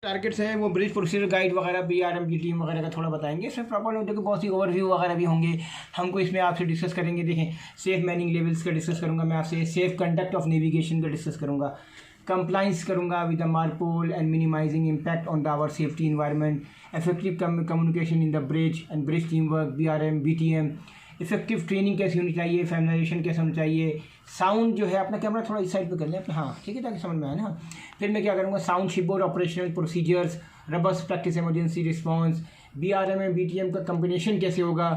Targets हैं वो bridge procedure guide वगैरह बीआरएम की टीम वगैरह का थोड़ा बताएंगे। इसमें प्रॉपर नोट बहुत सी ओवरव्यू वगैरह भी होंगे, हमको इसमें आपसे डिस्कस करेंगे। देखें, सेफ मैनिंग लेवल्स का डिस्कस करूंगा मैं आपसे, सेफ कंडक्ट ऑफ नेविगेशन का डिस्कस करूंगा, कंप्लाइंस करूंगा with the MARPOL and minimising impact on the our safety environment, effective communication in the bridge and bridge team work BRM BTM, effective training कैसी होनी चाहिए, फैमिलाइजेशन कैसे होना चाहिए, साउंड जो है अपना कैमरा थोड़ा इस साइड पे कर लें अपना, हाँ ठीक है, ताकि समझ में आए ना। फिर मैं क्या करूँगा, sound shipboard operational procedures, robust practice emergency response, BRM and BTM का कम्बिनेशन कैसे होगा।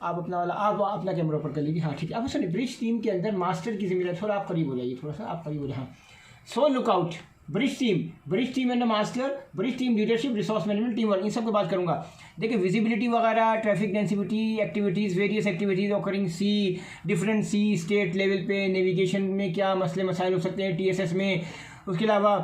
आप अपना वाला आप अपना कैमरा ऊपर कर लीजिए, हाँ ठीक है। अब सुनिए, ब्रिज टीम के अंदर मास्टर की जिम्मेदारी, थोड़ा आप करीब हो जाइए, थोड़ा सा आप करीब हो जाए, हाँ। So lookout bridge team and master, bridge team leadership, resource management, team work, इन सब की बात करूंगा। देखिए, विजिबिलिटी वगैरह, traffic density activities, various activities occurring sea different sea state level पे, नेविगेशन में क्या मसले मसाइल हो सकते हैं टीएसएस में। उसके अलावा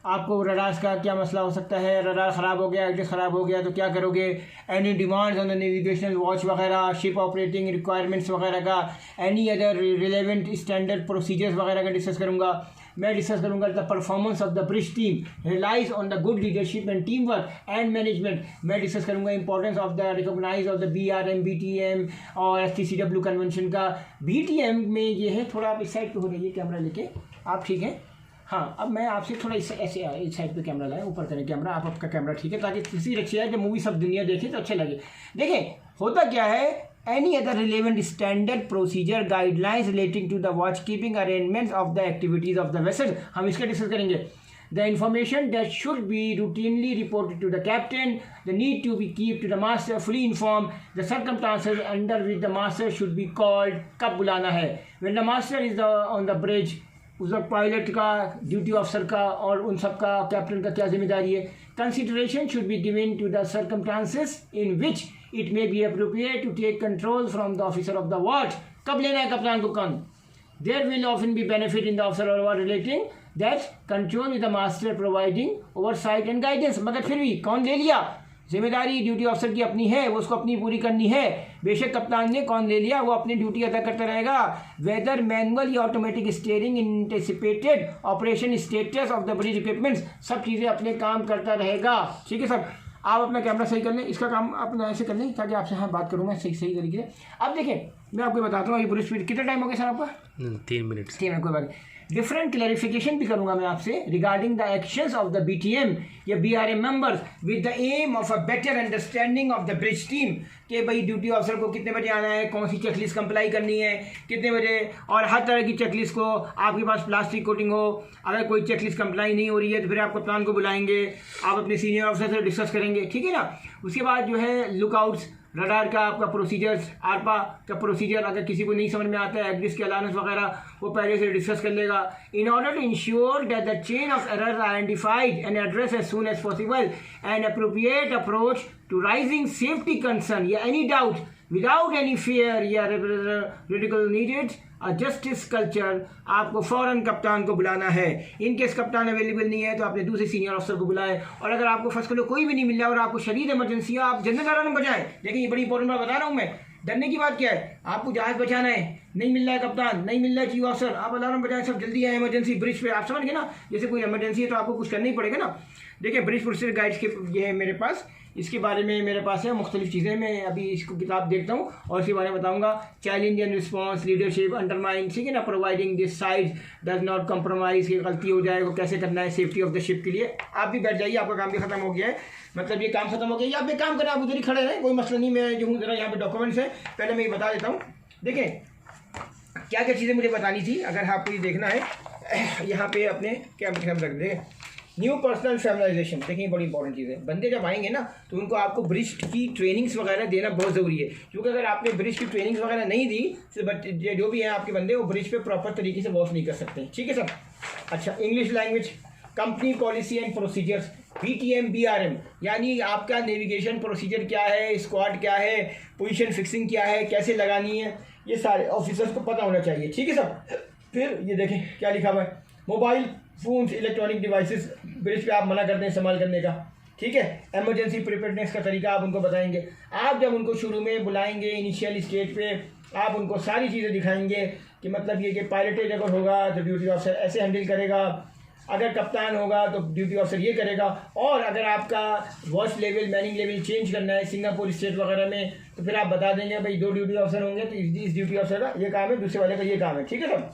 आपको रडार्स का क्या मसला हो सकता है, रडार ख़राब हो गया, एग्जिस ख़राब हो गया तो क्या करोगे, any demands on the navigational watch वगैरह, शिप ऑपरेटिंग रिक्वायरमेंट्स वगैरह का, any other relevant standard procedures वगैरह का डिस्कस करूँगा। मैं डिस्कस करूँगा the performance of the bridge team relies on the good leadership and team work and management. मैं discuss करूँगा importance of the recognise of the BRM BTM और STCW convention का। BTM में ये है, थोड़ा आप इस साइड पे हो जाइए कैमरा लेके, आप ठीक है, हाँ। अब मैं आपसे थोड़ा ऐसे इस साइड पे कैमरा लाएं, ऊपर करें कैमरा, आप आपका कैमरा ठीक है, ताकि किसी रखिए जब मूवी सब दुनिया देखे तो अच्छा लगे। देखें, होता क्या है, any other relevant standard procedure guidelines relating to the watch keeping arrangements of the activities of the vessel, हम इसका डिस्कस करेंगे। The information that should be routinely reported to the captain, the need to be keep to the master fully informed, the circumstances under which the master should be called, कब बुलाना है, when the master is on the bridge, उस वक्त pilot का, duty officer का और उन सब का, कैप्टन का क्या जिम्मेदारी है। Consideration should be given to the circumstances in which it may be appropriate to take control from the officer of the watch, कब लेना है कप्तान को कौन। There will often be benefit in the officer of watch relating that control with the master providing oversight and guidance. मगर फिर भी कौन ले लिया जिम्मेदारी, ड्यूटी ऑफिसर की अपनी है, वो उसको अपनी पूरी करनी है। बेशक कप्तान ने कौन ले लिया, वो अपनी ड्यूटी अदा करता रहेगा। वेदर मैनुअल या automatic steering, anticipated operation status of the bridge equipments, सब चीज़ें अपने काम करता रहेगा। ठीक है सब, आप अपना कैमरा सही कर लें, इसका काम अपना ऐसे कर लें ताकि आपसे हाँ बात करूँ मैं सही तरीके से। अब देखें, मैं आपको बताता हूँ, ये ब्रिज स्पीड कितना टाइम हो गया सर आपका? 3 मिनट। 3 मिनट, कोई बात नहीं। डिफरेंट क्लैरिफिकेशन भी करूंगा मैं आपसे regarding the actions of the BTM या BRM members with the aim of a better understanding of the bridge team, कि भाई ड्यूटी ऑफिसर को कितने बजे आना है, कौन सी चेकलिस्ट कंप्लाई करनी है, कितने बजे, और हर तरह की चेकलिस्ट को, आपके पास प्लास्टिक कोटिंग हो, अगर कोई चेकलिस्ट कंप्लाई नहीं हो रही है तो फिर आप कप्तान को बुलाएंगे, आप अपने सीनियर ऑफिसर से डिस्कस करेंगे, ठीक है ना। उसके बाद जो है लुकआउट्स, रडार का आपका प्रोसीजर्स, आरपा का प्रोसीजर, अगर किसी को नहीं समझ में आता है, एग्जिस के अलाउंस वगैरह वो पहले से डिस्कस कर लेगा। In order to ensure that the chain of error identified and address as soon as possible and appropriate approach to raising safety concern या any doubt without any fear या ridicule needed a justice culture, आपको फ़ौरन कप्तान को बुलाना है। In case कप्तान available नहीं है तो आपने दूसरे सीनियर ऑफिसर को बुलाए, और अगर आपको फर्स्ट क्लास कोई भी नहीं मिल रहा और आपको शदीद इमरजेंसी है, आप जनरल अलार्म बजाएं। लेकिन ये बड़ी इंपॉर्टेंट बात बता रहा हूँ मैं, डरने की बात क्या है, आपको जहाज बचाना है, नहीं मिल रहा है कप्तान, नहीं मिल रहा है चीफ ऑफिसर, आप अलार्म बजाएं, सब जल्दी है इमरजेंसी ब्रिज पे। आप समझ गए ना, जैसे कोई इमरजेंसी है तो आपको कुछ करना ही पड़ेगा ना। देखिए, ब्रिज प्रोसीजर गाइड्स के ये है मेरे पास, इसके बारे में मेरे पास है मुख्तलिफ चीज़ें, मैं अभी इसको किताब देखता हूँ और इसके बारे में बताऊँगा। Challenge and response, leadership undermine, ठीक है ना, providing this side does not compromise, की गलती हो जाए वो कैसे करना है, सेफ्टी ऑफ द शिप के लिए। आप भी बैठ जाइए, आपका काम भी खत्म हो गया है, मतलब ये काम खत्म हो गया, आप एक काम करें, आप उधर ही खड़े रहें, कोई मसला नहीं। मैं जो हूँ ज़रा यहाँ पे डॉक्यूमेंट्स है, पहले मैं ये बता देता हूँ। देखें क्या क्या चीज़ें मुझे बतानी थी, अगर आपको ये देखना है यहाँ पे अपने कैमरे रख दें। न्यू पर्सनल फैमिलाइजेशन, देखिए बड़ी इंपॉर्टेंट चीज़ है। बंदे जब आएंगे ना तो उनको आपको ब्रिज की ट्रेनिंग्स वगैरह देना बहुत ज़रूरी है, क्योंकि अगर आपने ब्रिज की ट्रेनिंग्स वगैरह नहीं दी तो जो भी हैं आपके बंदे वो ब्रिज पे प्रॉपर तरीके से वॉश नहीं कर सकते, ठीक है सर। अच्छा, English language, company policy and procedures, BTM BRM, यानी आपका नेविगेशन प्रोसीजर क्या है, स्क्वाड क्या है, पोजीशन फिक्सिंग क्या है, कैसे लगानी है, ये सारे ऑफिसर्स को पता होना चाहिए, ठीक है सर। फिर ये देखें क्या लिखा हुआ है, mobile phones, electronic devices bridge पे आप मना करते हैं इस्तेमाल करने का, ठीक है। एमरजेंसी प्रिपेयर्डनेस का तरीका आप उनको बताएंगे। आप जब उनको शुरू में बुलाएंगे इनिशियल स्टेज पे, आप उनको सारी चीज़ें दिखाएंगे कि मतलब ये कि पायलटेज अगर होगा तो ड्यूटी ऑफिसर ऐसे हैंडल करेगा, अगर कप्तान होगा तो ड्यूटी ऑफिसर ये करेगा। और अगर आपका watch level Manning level change करना है सिंगापुर स्टेट वगैरह में, तो फिर आप बता देंगे भाई 2 ड्यूटी ऑफिसर होंगे तो इस ड्यूटी ऑफिसर का ये काम है, दूसरे वाले का ये काम है, ठीक है सर।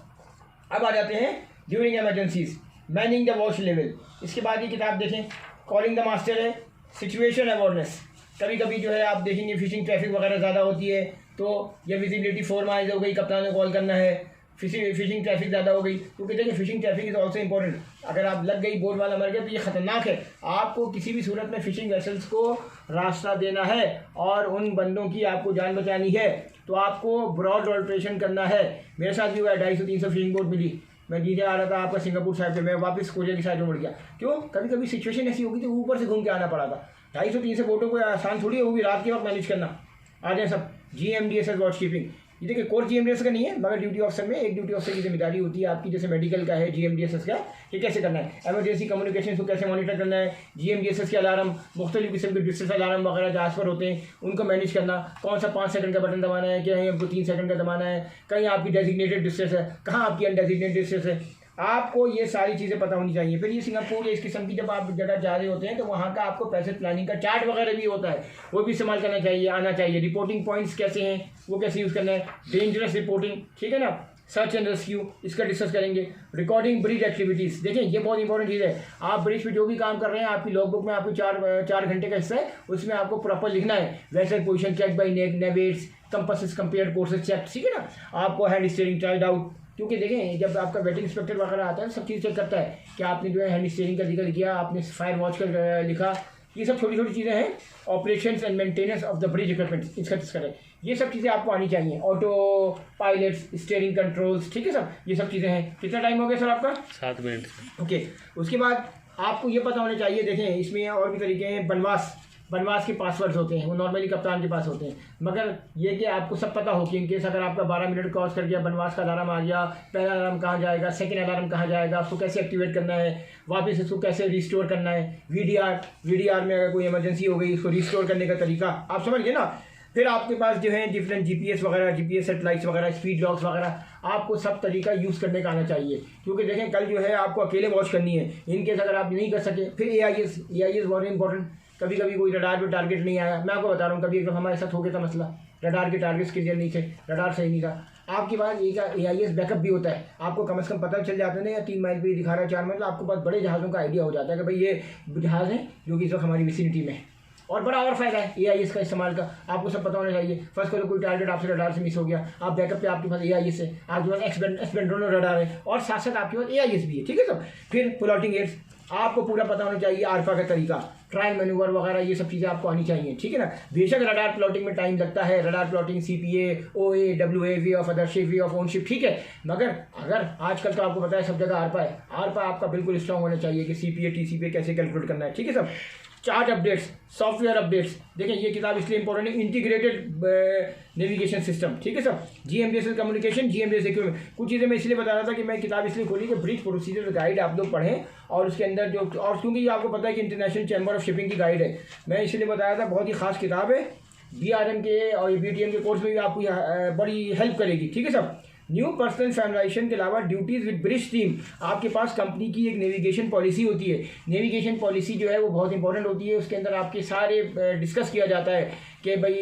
अब आ जाते हैं during emergencies Manning the watch level. इसके बाद ये किताब देखें, कॉलिंग द मास्टर है, सिचुएशन अवेयरनेस। कभी कभी जो है आप देखेंगे फिशिंग ट्रैफिक वगैरह ज़्यादा होती है तो ये विजिबिलिटी 4 माइल्स हो गई, कप्तान को कॉल करना है। फिशिंग ट्रैफिक ज़्यादा हो गई तो कहते हैं कि fishing traffic is also important. अगर आप लग गई बोट वाला मर गया तो ये ख़तरनाक है। आपको किसी भी सूरत में फिशिंग वेसल्स को रास्ता देना है और उन बंदों की आपको जान बचानी है तो आपको ब्रॉड ऑल्ट्रेशन करना है। मेरे साथ भी हुआ है, 250-300 फिशिंग बोट मिली, मैं नीचे आ रहा था आपका सिंगापुर साइड पे, मैं वापस कोरिया की साइड में मुड़ गया। क्यों? कभी कभी सिचुएशन ऐसी होगी तो ऊपर से घूम के आना पड़ा था। 250-300 बोटों को आसान थोड़ी है, वो भी रात के वक्त मैनेज करना। आ जाए सब GMDSS वॉच कीपिंग। ये देखिए कोर GMDSS का नहीं है मगर ड्यूटी ऑफिसर में एक ड्यूटी ऑफिसर की जिम्मेदारी होती है आपकी, जैसे मेडिकल का है GMDSS का, ये कैसे करना है, एमरजेंसी कम्युनिकेशन को कैसे मॉनिटर करना है, GMDSS के अलार्म, मुख्तलिफ किस्म के डिस्ट्रेस अलार्म वगैरह जहाज पर होते हैं उनको मैनेज करना, कौन सा 5 सेकंड का बटन दबाना है, क्या हमको 3 सेकंड का दबाना है, कहीं आपकी डेजिग्नेटेड डिस्ट्रेस है, कहाँ आपकी अनडेजिग्नेटेड डिस्ट्रेस है, आपको ये सारी चीज़ें पता होनी चाहिए। फिर ये सिंगापुर इस किस्म की जब आप जगह जा रहे होते हैं तो वहाँ का आपको पैसेज प्लानिंग का चार्ट वगैरह भी होता है, वो भी इस्तेमाल करना चाहिए, आना चाहिए। रिपोर्टिंग पॉइंट्स कैसे हैं वो कैसे यूज़ करना है, डेंजरस रिपोर्टिंग, ठीक है ना, सर्च एंड रेस्क्यू इसका डिस्कस करेंगे। रिकॉर्डिंग ब्रिज एक्टिविटीज़, देखें ये बहुत इंपॉर्टेंट चीज़ है। आप ब्रिज पे जो भी काम कर रहे हैं आपकी लॉगबुक में आपको 4 घंटे का हिस्सा है, उसमें आपको प्रॉपर लिखना है। Vessel position check by navaids, compasses compared courses check, ठीक है ना। आपको हैंड स्टीयरिंग ट्राइड आउट, क्योंकि देखें जब आपका वेटिंग इंस्पेक्टर वगैरह आता है सब चीज़ चेक करता है कि आपने जो है हैंड स्टीयरिंग का जिक्र किया, आपने फायर वॉच का लिखा, ये सब छोटी छोटी चीज़ें हैं। Operations and maintenance of the bridge equipment इसका डिस्कस करें, ये सब चीज़ें आपको आनी चाहिए। ऑटो पायलट्स, स्टीयरिंग कंट्रोल्स, ठीक है सर, ये सब चीज़ें हैं। कितना टाइम हो गया सर आपका? 7 मिनट। ओके, उसके बाद आपको ये पता होना चाहिए, देखें इसमें और भी तरीके हैं। बनवास के पासवर्ड्स होते हैं, वो नॉर्मली कप्तान के पास होते हैं, मगर ये कि आपको सब पता हो कि इनकेस अगर आपका 12 मिनट क्रॉस कर गया, बनवास का अलार्म आ गया, पहला अलार्म कहाँ जाएगा, सेकंड अलार्म कहाँ जाएगा, उसको कैसे एक्टिवेट करना है, वापस इसको कैसे रिस्टोर करना है। VDR में अगर कोई इमरजेंसी हो गई उसको रिस्टोर करने का तरीका आप समझ गए ना। फिर आपके पास जो है डिफरेंट GPS वगैरह, GPS सेटेलाइट्स वगैरह, स्पीड लॉग्स वगैरह, आपको सब तरीका यूज़ करने का आना चाहिए। क्योंकि देखें कल जो है आपको अकेले वॉच करनी है, इनकेस अगर आप नहीं कर सके। फिर AIS बहुत इंपॉर्टेंट। कभी कभी कोई रडार पे टारगेट नहीं आया, मैं आपको बता रहा हूँ कभी एक हमारे साथ हो गया था मसला, रडार के टारगेट्स क्लियर नहीं थे, रडार सही नहीं था। आपके पास एक AIS बैकअप भी होता है, आपको कम से कम पता चल जाता है ना, या 3 माइल पे दिखा रहा है 4 माइल, तो आपके पास बड़े जहाज़ों का आइडिया हो जाता है कि भाई ये जहाज़ है जो कि इस वक्त हमारी विसिनिटी में है। और बड़ा और फायदा है AIS का इस्तेमाल का, आपको सब पता होना चाहिए। फर्स्ट करो कोई टारगेट आपसे रडार से मिस हो गया, आप बैकअप पे आपके पास AIS है, आपके पास एक्सपेंड्रोनो रडार है और साथ साथ आपके पास AIS भी है, ठीक है सर। फिर प्लॉटिंग एड्स आपको पूरा पता होना चाहिए, आरपा का तरीका, ट्रायल मैन्यूवर वगैरह, ये सब चीज़ें आपको आनी चाहिए, ठीक है ना। बेशक रडार प्लॉटिंग में टाइम लगता है, radar plotting CPA, OA, WA, way of other ship, way of own ship, ठीक है, मगर अगर आजकल तो आपको पता है सब जगह आरपा है, आरपा आपका बिल्कुल स्ट्रॉन्ग होना चाहिए कि CPA TCPA कैसे कैलकुलेट करना है, ठीक है सब। चार्ट अपडेट्स, सॉफ्टवेयर अपडेट्स, देखें ये किताब इसलिए इंपॉर्टेंट है, इंटीग्रेटेड नेविगेशन सिस्टम, ठीक है sir. GMDSS communication, GMDSS equipment, कुछ चीज़ें मैं इसलिए बता रहा था कि मैं किताब इसलिए खोली कि ब्रिज प्रोसीजर गाइड आप लोग पढ़ें और उसके अंदर जो, और क्योंकि ये आपको पता है कि इंटरनेशनल चैम्बर ऑफ शिपिंग की गाइड है, मैं इसलिए बताया था, बहुत ही खास किताब है। BRM के और BTM के कोर्स में भी आपको बड़ी हेल्प करेगी, ठीक है सर। न्यू पर्सनल फैमिलाइजेशन के अलावा ड्यूटीज़ विद ब्रिज टीम, आपके पास कंपनी की एक नेविगेशन पॉलिसी होती है। नेविगेशन पॉलिसी जो है वो बहुत इंपॉर्टेंट होती है, उसके अंदर आपके सारे डिस्कस किया जाता है कि भाई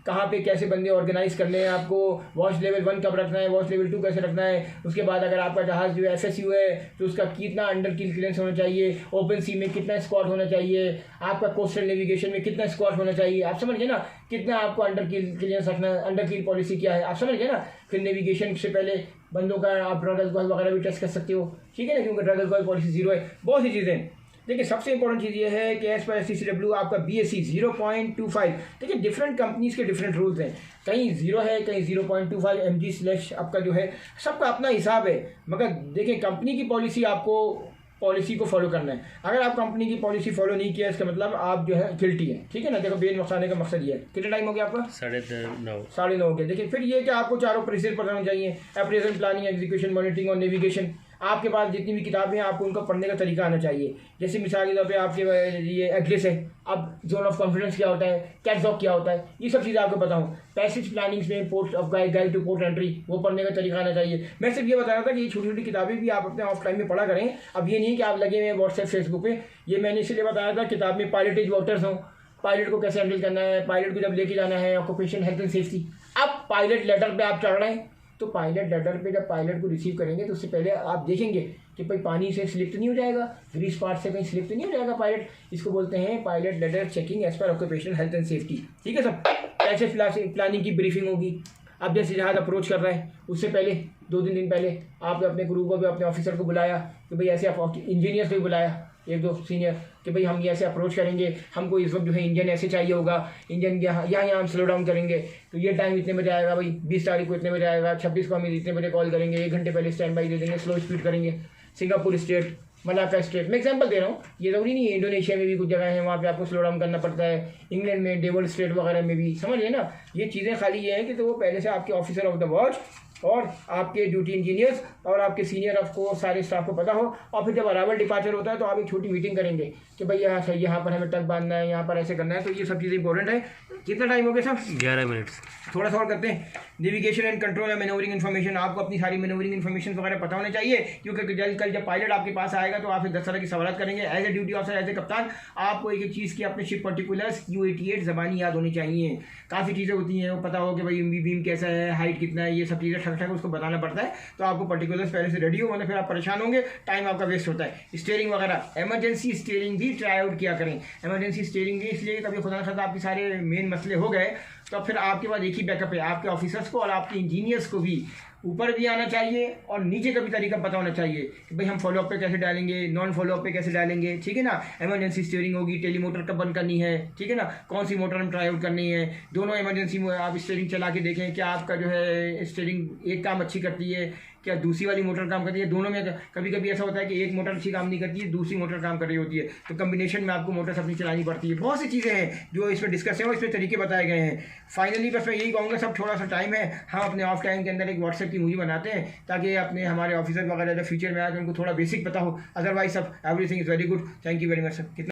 कहाँ पे कैसे बंदे ऑर्गेनाइज करने हैं, आपको वॉच लेवल 1 कब रखना है, वॉच लेवल 2 कैसे रखना है। उसके बाद अगर आपका जहाज़ जो है FSU है तो उसका कितना अंडर किल क्लियरेंस होना चाहिए, ओपन सी में कितना स्क्वाड होना चाहिए, आपका कोस्टल नेविगेशन में कितना स्क्वाड होना चाहिए, आप समझ गए ना, कितना आपको अंडर किल क्लियरेंस रखना है, अंडर किल पॉलिसी क्या है, आप समझ गए ना। फिर नेविगेशन से पहले बंदों का आप ड्रग अल्कोहल वगैरह भी टेस्ट कर सकते हो, ठीक है ना, क्योंकि ड्रग अल्कोहल पॉलिसी 0 है। बहुत सी चीज़ें, देखिए सबसे इंपॉर्टेंट चीज़ ये है कि एज पर SCCW आपका BSE 0.25, देखिए डिफरेंट कंपनीज के डिफरेंट रूल्स हैं, कहीं 0 है कहीं 0.25 mg/ आपका जो है, सबका अपना हिसाब है, मगर देखिए कंपनी की पॉलिसी को फॉलो करना है। अगर आप कंपनी की पॉलिसी फॉलो नहीं किया इसका मतलब आप जो है गिल्टी है, ठीक है ना। देखो बेन नुकसाने का मकसद ये है। कितना टाइम हो गया आपका? 9:30 हो गया। देखिए फिर ये कि आपको चारों प्रोसीजर पता होना चाहिए, अप्रेजल, प्लानिंग, एग्जीक्यूशन, मॉनिटरिंग और नेविगेशन। आपके पास जितनी भी किताबें हैं आपको उनका पढ़ने का तरीका आना चाहिए। जैसे मिसाल के तौर पे आपके ये एग्लिस है, अब जोन ऑफ कॉन्फिडेंस क्या होता है, कैटलॉग क्या होता है, ये सब चीज़ें आपको पता हूँ। पैसेज प्लानिंग्स में port of guide two port entry, वो पढ़ने का तरीका आना चाहिए। मैं सिर्फ ये बता रहा था कि ये छोटी छोटी किताबें भी आप अपने ऑफ टाइम में पढ़ा करें। अब ये नहीं कि आप लगे हुए हैं व्हाट्सएप फेसबुक पे, ये मैंने इसलिए बताया था किताब में पायलट एज वाटर्स हों, पायलट को कैसे हैंडल करना है, पायलट को जब लेके जाना है, ऑक्यूपेशन हेल्थ एंड सेफ्टी। अब पायलट लेटर पे आप चढ़ रहे हैं तो पायलट लेटर पे जब पायलट को रिसीव करेंगे तो उससे पहले आप देखेंगे कि भाई पानी से स्लिप तो नहीं हो जाएगा, ग्रीस पार्ट से कहीं स्लिप तो नहीं हो जाएगा पायलट। इसको बोलते हैं pilot letter checking as per occupational health and safety. ठीक है सब। कैसे प्लानिंग की ब्रीफिंग होगी। अब जैसे जहाज अप्रोच कर रहा है उससे पहले 2-3 दिन पहले आपने अपने ग्रुप को भी अपने ऑफिसर को बुलाया कि भाई ऐसे, इंजीनियर्स को भी बुलाया 1-2 सीनियर कि भाई हम ये ऐसे अप्रोच करेंगे, हमको इस वक्त जो है इंजन ऐसे चाहिए होगा, इंजन यहाँ हम स्लो डाउन करेंगे तो ये टाइम इतने बजे आएगा, भाई 20 तारीख को इतने बजे आएगा, 26 को हम इतने बजे कॉल करेंगे, 1 घंटे पहले स्टैंड बाई दे देंगे, स्लो स्पीड करेंगे। सिंगापुर स्टेट, मलाका स्टेट, मैं एग्जांपल दे रहा हूँ, ये ज़रूरी नहीं है, इंडोनेशिया में भी कुछ जगह है वहाँ पे आपको स्लो डाउन करना पड़ता है, इंग्लैंड में डेवल स्टेट वगैरह में भी, समझिए ना। ये चीज़ें खाली ये है कि तो वो पहले से आपके ऑफिसर ऑफ द वॉच और आपके ड्यूटी इंजीनियर्स और आपके सीनियर ऑफ को सारे स्टाफ को पता हो। और फिर जब अराइवल डिपार्चर होता है तो आप एक छोटी मीटिंग करेंगे कि भाई यहाँ सही, यहाँ पर हमें टक बांधना है, यहाँ पर ऐसे करना है। तो ये सब चीज़ें इंपॉर्टेंट है। कितना टाइम हो गया सर? 11 मिनट। थोड़ा सा और करते हैं। Navigation and control and manoeuvring information, आपको अपनी सारी मैनोवरिंग इन्फॉर्मेशन वगैरह पता होना चाहिए, क्योंकि कल जब पायलट आपके पास आएगा तो आपसे 10 तरह की सवाल करेंगे। As a duty officer, as a कप्तान, आपको एक एक चीज़ की अपने शिप पर्टिकुलर्स Q88 ज़बानी याद होनी चाहिए। काफ़ी चीज़ें होती हैं, वो पता हो कि भाई बीम कैसा है, हाइट कितना है, ये सब चीज़ें ठक ठक उसको बताना पड़ता है। तो आपको पर्टिकुलर्स पहले से रेडी हो, वरना फिर आप परेशान होंगे, टाइम आपका वेस्ट होता है। स्टीयरिंग वगैरह, एमरजेंसी स्टीयरिंग भी ट्राई आउट किया करें। एमरजेंसी स्टीयरिंग भी इसलिए कभी खुदा न खास्ता आपके सारे मेन मसले हो गए तो फिर आपके पास एक ही बैकअप है, आपके ऑफिसर्स को और आपके इंजीनियर्स को भी ऊपर भी आना चाहिए और नीचे का भी तरीका पता होना चाहिए कि भाई हम फॉलोअप पे कैसे डालेंगे, नॉन फॉलोअप पे कैसे डालेंगे। ठीक है ना। एमरजेंसी स्टीयरिंग होगी, टेली मोटर कब बंद करनी है, ठीक है ना, कौन सी मोटर हम ट्राई आउट करनी है। दोनों इमरजेंसी में आप स्टीयरिंग चला के देखें क्या आपका जो है स्टीयरिंग एक काम अच्छी करती है, क्या दूसरी वाली मोटर काम करती है। दोनों में कभी कभी ऐसा होता है कि एक मोटर अच्छी काम नहीं करती है, दूसरी मोटर काम कर रही होती है, तो कम्बिनेशन में आपको मोटर्स अपनी चलानी पड़ती है। बहुत सी चीज़ें हैं जो इसमें डिस्कस है और इसमें तरीके बताए गए हैं। फाइनली बस मैं यही कहूँगा, सब थोड़ा सा टाइम है, हम अपने ऑफ टाइम के अंदर एक व्हाट्सएप की मूवी बनाते हैं ताकि अपने हमारे ऑफिसर वगैरह जो फ्यूचर में आए तो उनको थोड़ा बेसिक पता हो। अदरवाइज सब everything is very good. Thank you very much sir.